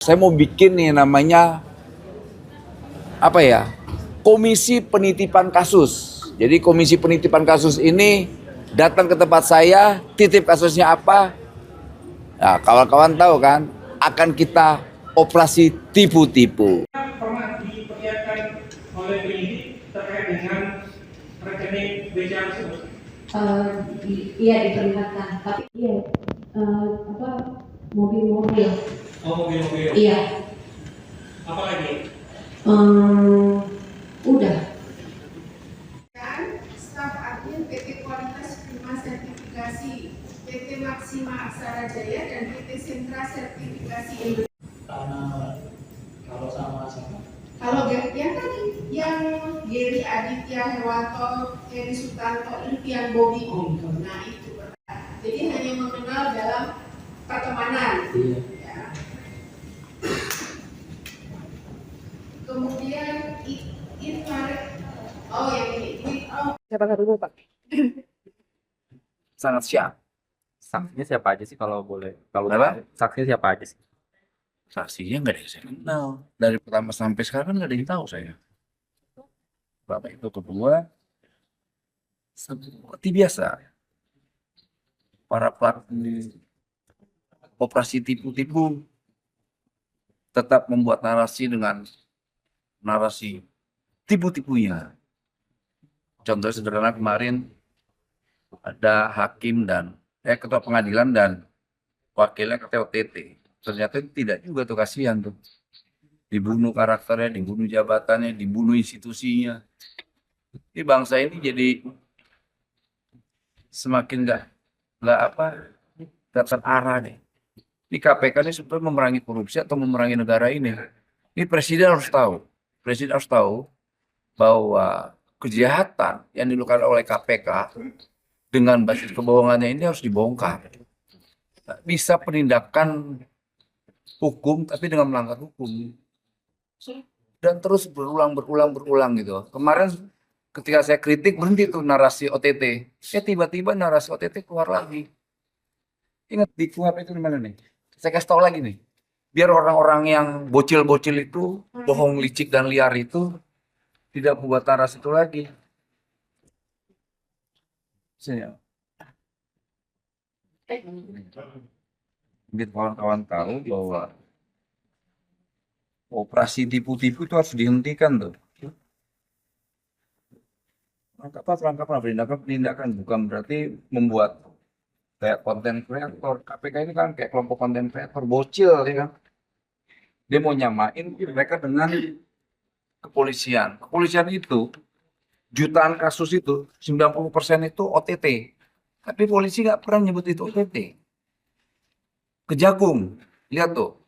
Saya mau bikin nih namanya apa ya? Komisi penitipan kasus. Jadi komisi penitipan kasus ini datang ke tempat saya, titip kasusnya apa? Nah, kawan-kawan tahu kan, akan kita operasi tipu-tipu. Pernah diperlihatkan oleh penyidik terkait dengan rekening BCA tersebut? Iya diperlihatkan, tapi mobil-mobil. Oh, mobil-mobil. Iya. Apa lagi? Udah. Staf admin PT Kualitas Prima Sertifikasi, PT Maksima Aksara Jaya, dan PT Sentra Sertifikasi Indonesia. Kalau sama. Kalau yang tadi, yang Geri Aditya Hewanto, Heri Sutanto, Impian Bobi, nah itu. Jadi hanya mengenal dalam pertemanan. Ya. Kemudian yang ini. Siapa dulu Pak? Sangat siap. Saksinya siapa aja sih kalau boleh? Kalau Apa? saksinya siapa aja sih? Saksinya nggak ada yang saya kenal. Dari pertama sampai sekarang kan nggak ada yang tahu saya. Bapak itu kedua, seperti biasa. Para pelaku operasi tipu-tipu tetap membuat narasi dengan narasi tipu-tipunya. Contoh sederhana kemarin ada hakim dan ketua pengadilan dan wakilnya ketua OTT. Ternyata tidak juga tuh, kasihan tuh. Dibunuh karakternya, dibunuh jabatannya, dibunuh institusinya. Ini bangsa ini jadi semakin nggak terarah nih. Ini KPK ini sebetulnya memerangi korupsi atau memerangi negara ini. Ini presiden harus tahu. Presiden harus tahu bahwa kejahatan yang dilakukan oleh KPK dengan basis kebohongannya ini harus dibongkar. Bisa penindakan hukum tapi dengan melanggar hukum. Dan terus berulang gitu. Kemarin ketika saya kritik berhenti tuh narasi OTT. Tiba-tiba narasi OTT keluar lagi. Ingat di KUHP itu di mana nih? Saya kasih tahu lagi nih. Biar orang-orang yang bocil-bocil itu, bohong, licik dan liar itu tidak membuat narasi itu lagi. Sini ya. Biar kawan-kawan tahu bahwa operasi tipu-tipu itu harus dihentikan tuh. Penangkapan, penindakan bukan berarti membuat kayak konten kreator. KPK ini kan kayak kelompok konten kreator bocil ya kan. Dia mau nyamain mereka dengan kepolisian. Kepolisian itu jutaan kasus itu 90% itu OTT. Tapi polisi nggak pernah nyebut itu OTT. Kejagung, lihat tuh.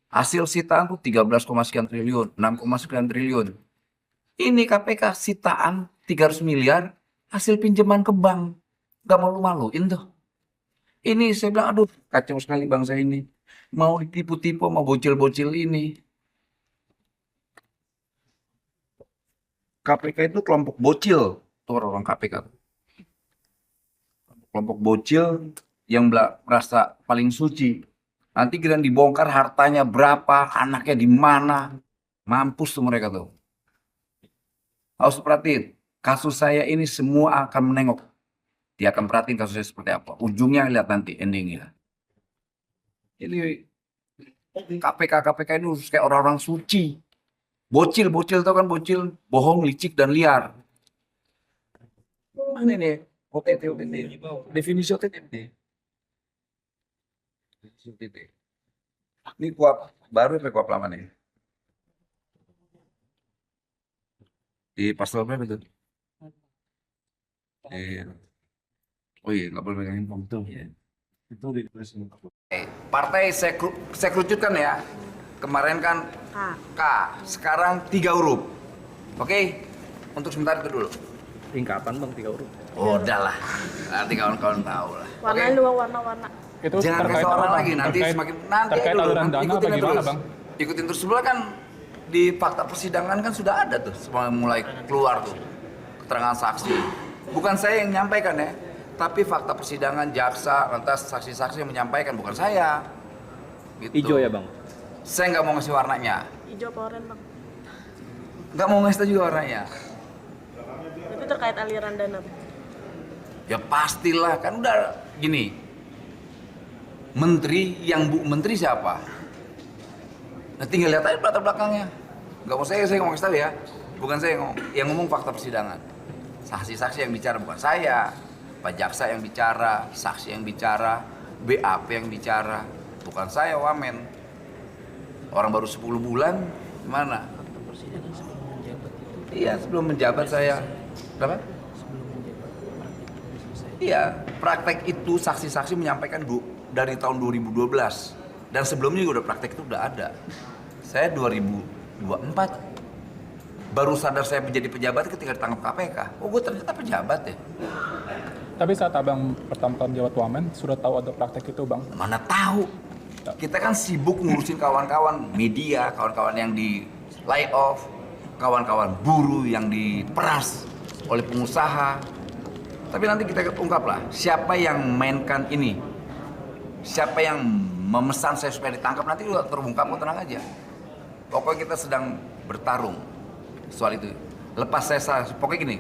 Hasil sitaan tuh 13, sekian triliun, 6, sekian triliun. Ini KPK sitaan 300 miliar hasil pinjaman ke bank. Gak malu-maluin tuh. Ini saya bilang, aduh kacau sekali bangsa ini. Mau ditipu-tipu sama bocil-bocil ini. KPK itu kelompok bocil. Tuh orang KPK. Kelompok bocil yang merasa paling suci. Nanti kita dibongkar hartanya berapa, anaknya di mana. Mampus tuh mereka tuh. Harus perhatiin. Kasus saya ini semua akan menengok. Dia akan perhatiin kasusnya seperti apa. Ujungnya lihat nanti endingnya. Ini KPK ini harus kayak orang-orang suci. Bocil tau kan bocil. Bohong, licik, dan liar. Mana nih? OTT. Definisi OTT. Ini kuap baru apa kuap lama nih? Di pasal berapa itu? Oh iya, nggak boleh pegang handphone tuh. Itu di partai saya kerucutkan ya. Kemarin kan K, sekarang 3 huruf. Oke, untuk sebentar itu dulu. Tingkatan bang 3 huruf. Oh, udahlah. Nanti kawan-kawan tahu lah. Warna dua warna-warna. Itu Jangan terkait kasih orang apa, lagi, Bang? nanti terkait dulu, aliran nanti dana ikutin apa gimana, terus. Bang? Ikutin terus sebelah kan di fakta persidangan kan sudah ada tuh, semua mulai keluar tuh keterangan saksi. Bukan saya yang menyampaikan ya, tapi fakta persidangan jaksa lantas saksi-saksi yang menyampaikan, bukan saya. Gitu. Ijo ya bang? Saya nggak mau ngasih warnanya. Hijau apa oranye, Bang? Nggak mau ngasih tahu juga warnanya. Itu terkait aliran dana, Bang. Ya pastilah, kan udah gini. Menteri, yang Bu Menteri siapa? Nah, tinggal lihat aja latar belakangnya. Nggak mau saya ngomong tahu ya. Bukan saya yang ngomong fakta persidangan. Saksi-saksi yang bicara bukan saya. Pak Jaksa yang bicara, saksi yang bicara, BAP yang bicara. Bukan saya, Wamen. Orang baru 10 bulan, gimana? Iya, sebelum menjabat saya. Berapa? Iya, praktek itu saksi-saksi menyampaikan dari tahun 2012. Dan sebelumnya juga udah praktek itu udah ada. Saya 2024. Baru sadar saya menjadi pejabat ketika ditangkap KPK. Oh, gue ternyata pejabat ya. Tapi saat abang pertama kali menjabat wamen, sudah tahu ada praktek itu, Bang? Mana tahu. Kita kan sibuk ngurusin kawan-kawan media, kawan-kawan yang di lay off, kawan-kawan buruh yang diperas oleh pengusaha. Tapi nanti kita ungkap lah, siapa yang mainkan ini, siapa yang memesan saya supaya ditangkap, nanti juga terungkap, kok tenang aja. Pokoknya kita sedang bertarung soal itu. Lepas saya salah, pokoknya gini,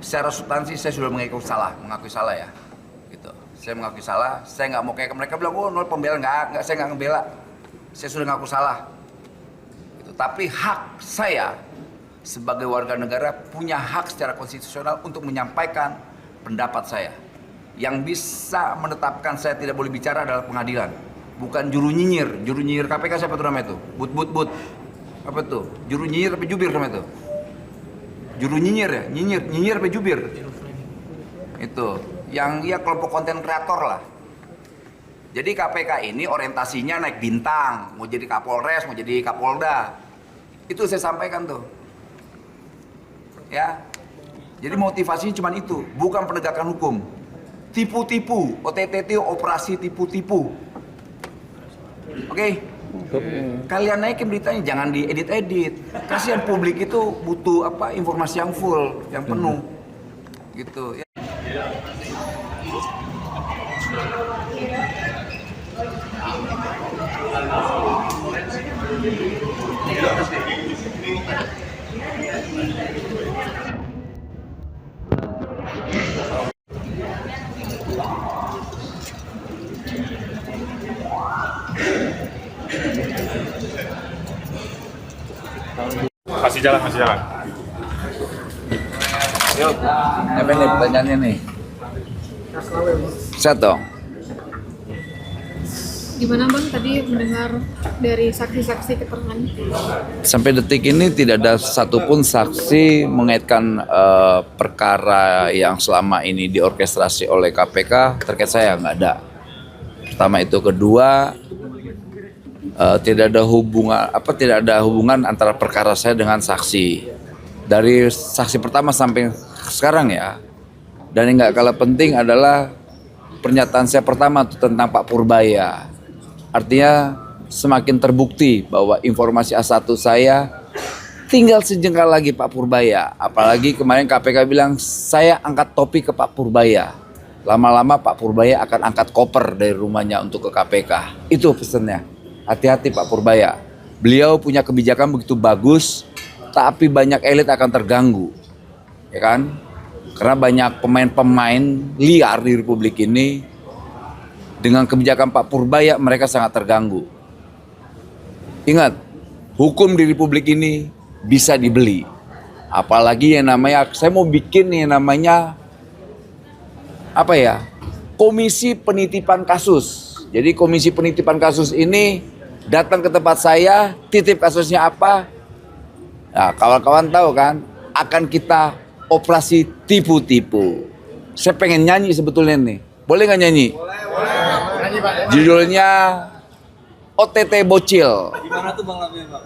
secara substansi saya sudah mengakui salah ya. Gitu. Saya mengakui salah, saya nggak mau kayak mereka bilang, oh nol pembela, nggak, saya nggak ngebela. Saya sudah ngaku salah. Gitu. Tapi hak saya sebagai warga negara punya hak secara konstitusional untuk menyampaikan pendapat saya. Yang bisa menetapkan saya tidak boleh bicara adalah pengadilan, bukan juru nyinyir. Juru nyinyir KPK siapa tuh namanya itu? But. Apa tuh? Juru nyinyir apa jubir namanya itu? Juru nyinyir ya? Nyinyir apa jubir? Itu. Yang ya kelompok konten kreator lah. Jadi KPK ini orientasinya naik bintang, mau jadi Kapolres, mau jadi Kapolda. Itu saya sampaikan tuh. Ya. Jadi motivasinya cuma itu, bukan penegakan hukum. Tipu-tipu, OTT operasi tipu-tipu. Oke? Kalian naikin beritanya, jangan diedit-edit. Kasihan publik itu butuh informasi yang full, yang penuh. Gitu ya. Masih jalan. Yuk, apa nih pertanyaannya nih? Set dong. Gimana Bang tadi mendengar dari saksi-saksi keterangan? Sampai detik ini tidak ada satupun saksi mengaitkan perkara yang selama ini diorkestrasi oleh KPK terkait saya, nggak ada. Pertama itu, kedua tidak ada hubungan antara perkara saya dengan saksi. Dari saksi pertama sampai sekarang ya. Dan yang nggak kalah penting adalah pernyataan saya pertama tentang Pak Purbaya. Artinya semakin terbukti bahwa informasi A1 saya tinggal sejengkal lagi Pak Purbaya. Apalagi kemarin KPK bilang saya angkat topi ke Pak Purbaya. Lama-lama Pak Purbaya akan angkat koper dari rumahnya untuk ke KPK. Itu pesannya. Hati-hati Pak Purbaya. Beliau punya kebijakan begitu bagus, tapi banyak elit akan terganggu. Ya kan? Karena banyak pemain-pemain liar di Republik ini. Dengan kebijakan Pak Purbaya mereka sangat terganggu. Ingat, hukum di Republik ini bisa dibeli. Apalagi yang namanya, saya mau bikin yang namanya Komisi Penitipan Kasus. Jadi Komisi Penitipan Kasus ini datang ke tempat saya, titip kasusnya apa. Nah, kawan-kawan tahu kan, akan kita operasi tipu-tipu. Saya pengen nyanyi sebetulnya nih. Boleh nggak nyanyi? Boleh. Judulnya OTT Bocil. Gimana tuh Bang lagunya, Bang?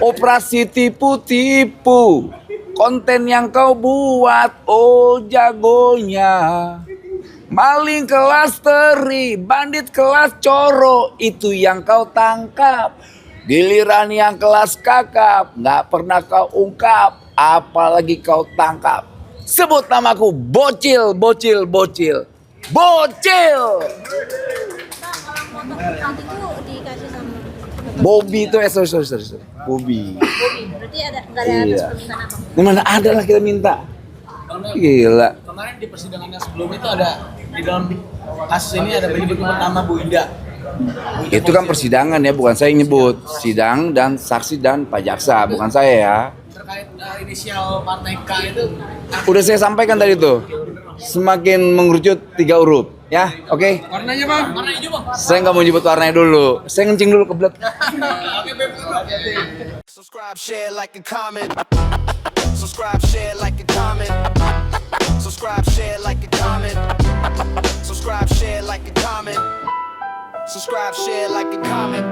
Operasi tipu-tipu. Konten yang kau buat, oh jagonya. Maling kelas teri, bandit kelas coro, itu yang kau tangkap. Giliran yang kelas kakap, nggak pernah kau ungkap, apalagi kau tangkap. Sebut namaku, bocil. Bocil! Pak, kalau foto itu dikasih sama Bobby itu sorry. Bobby. Berarti nggak ada Iya. permintaan apa? Ini mana ada lah kita minta. Gila. Kemarin di persidangan yang sebelumnya itu ada di dalam kasus ini ada menyebut nama Bu Ida. Itu kan persidangan ya, bukan saya yang nyebut. Sidang dan saksi dan Pak Jaksa, bukan saya ya. Terkait inisial partai K itu Udah saya sampaikan tadi tuh. Semakin mengerucut 3 huruf, ya. Oke. warnanya Bang, warna hijau Bang. Saya nggak mau nyebut warnanya dulu. Saya ngencing dulu kebelet. Oke, Beb. Subscribe, share, like, and comment. Subscribe, share, like, and comment. Subscribe, share, like, and comment. Subscribe, share, like, and comment. Subscribe, share, like, and comment.